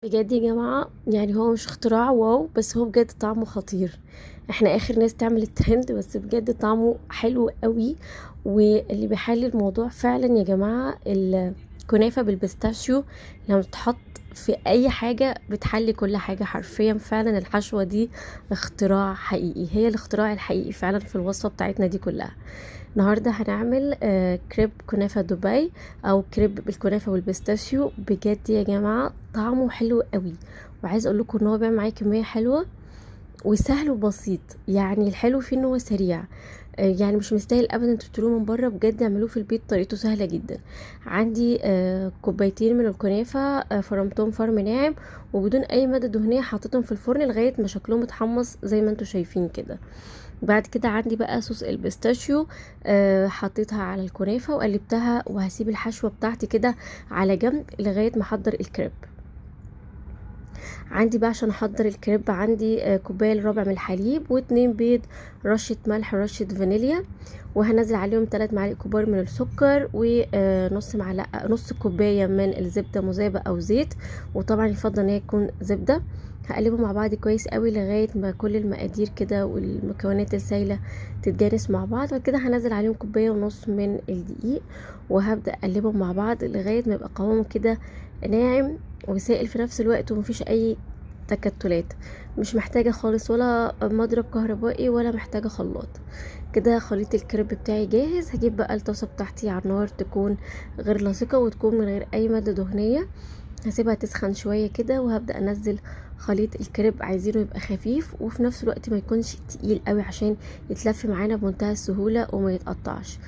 بجد يا جماعة، يعني هو مش اختراع واو، بس هو بجد طعمه خطير. احنا اخر ناس تعمل الترند، بس بجد طعمه حلو قوي. واللي بيحلي الموضوع فعلا يا جماعة الكنافة بالبيستاشيو. لما تتحط في اي حاجة بتحلي كل حاجة حرفيا. فعلا الحشوة دي اختراع حقيقي، هي الاختراع الحقيقي فعلا في الوصفة بتاعتنا دي كلها. النهارده هنعمل كريب كنافة دبي، او كريب بالكنافة والبيستاشيو. بجد يا جماعة طعمه حلو قوي، وعايز اقول لكم ان هو بيعمل معايا كمية حلوة وسهل وبسيط. يعني الحلو فيه ان هو سريع، يعني مش مستاهل ابدا انتوا تشتروه من بره. بجد اعملوه في البيت، طريقته سهله جدا. عندي كوبايتين من الكنافه، فرمتهم فرم ناعم وبدون اي ماده دهنيه. حطيتهم في الفرن لغايه ما شكلهم اتحمص زي ما انتوا شايفين كده. بعد كده عندي بقى صوص البيستاشيو، حطيتها على الكنافه وقلبتها، وهسيب الحشوه بتاعتي كده على جنب لغايه ما احضر الكريب. عندي بقى عشان احضر الكريب، عندي كوبايه الا ربع من الحليب واتنين بيض، رشه ملح ورشه فانيليا، وهنزل عليهم 3 معالق كبار من السكر، ونص معلقه نص كوبايه من الزبده مذابه او زيت، وطبعا يفضل ان هي تكون زبده. هقلبهم مع بعض كويس قوي لغايه ما كل المقادير كده والمكونات السايله تتجانس مع بعض. بعد كده هنزل عليهم كوبايه ونص من الدقيق، وهبدا اقلبهم مع بعض لغايه ما يبقى قوامهم كده ناعم وسائل في نفس الوقت، ومفيش اي تكتلات. مش محتاجة خالص ولا مضرب كهربائي ولا محتاجة خلاط. كده خليط الكريب بتاعي جاهز. هجيب بقى الطاسة بتاعتي على النار، تكون غير لاصقة وتكون من غير اي مادة دهنية. هسيبها تسخن شوية كده، وهبدأ انزل خليط الكريب. عايزينه يبقى خفيف وفي نفس الوقت ما يكونش تقيل قوي، عشان يتلف معانا بمنتهى السهولة وما يتقطعش.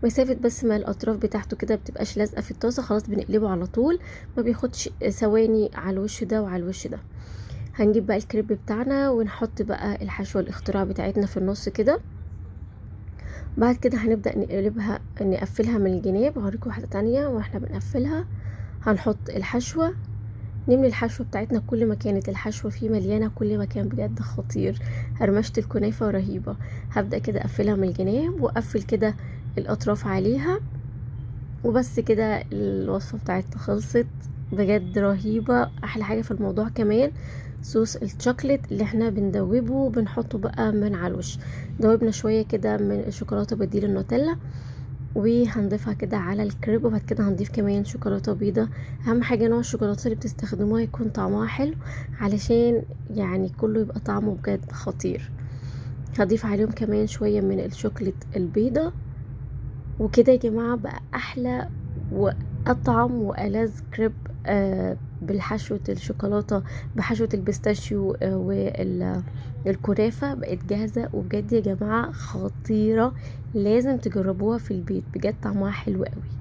مسافة بس ما الاطراف بتاعته كده بتبقاش لازقة في الطاسة، خلاص بنقلبه على طول. ما بياخدش ثواني على الوش ده وعلى الوش ده. هنجيب بقى الكريب بتاعنا ونحط بقى الحشوة الاختراع بتاعتنا في النص كده. بعد كده هنبدأ نقلبها نقفلها من الجناب. هوريكم واحدة تانية واحنا بنقفلها. هنحط الحشوة، نملي الحشوة بتاعتنا. كل ما كانت الحشوة فيه مليانة كل ما كان بجد خطير. هرمشة الكنافة رهيبة. هبدأ كده اقفلها من الجناب واقفل كده الاطراف عليها، وبس كده الوصفة بتاعتنا خلصت. بجد رهيبة. احلى حاجة في الموضوع كمان صوص الشوكليت اللي احنا بندوبه بنحطه بقى من على الوش. دوبنا شوية كده من الشوكولاتة بديل النوتيلا، وهنضيفها كده على الكريب. وبعد كده هنضيف كمان شوكولاتة بيضة. اهم حاجة نوع الشوكولاتة اللي بتستخدموها يكون طعمها حلو، علشان يعني كله يبقى طعمه بجد خطير. هضيف عليهم كمان شوية من الشوكولات البيضة. وكده يا جماعة بقى احلى واطعم والذ كريب بالحشوة الشوكولاتة بحشوة البيستاشيو والكنافة بقت جاهزة. وبجد يا جماعة خطيرة، لازم تجربوها في البيت. بجد طعمها حلو قوي.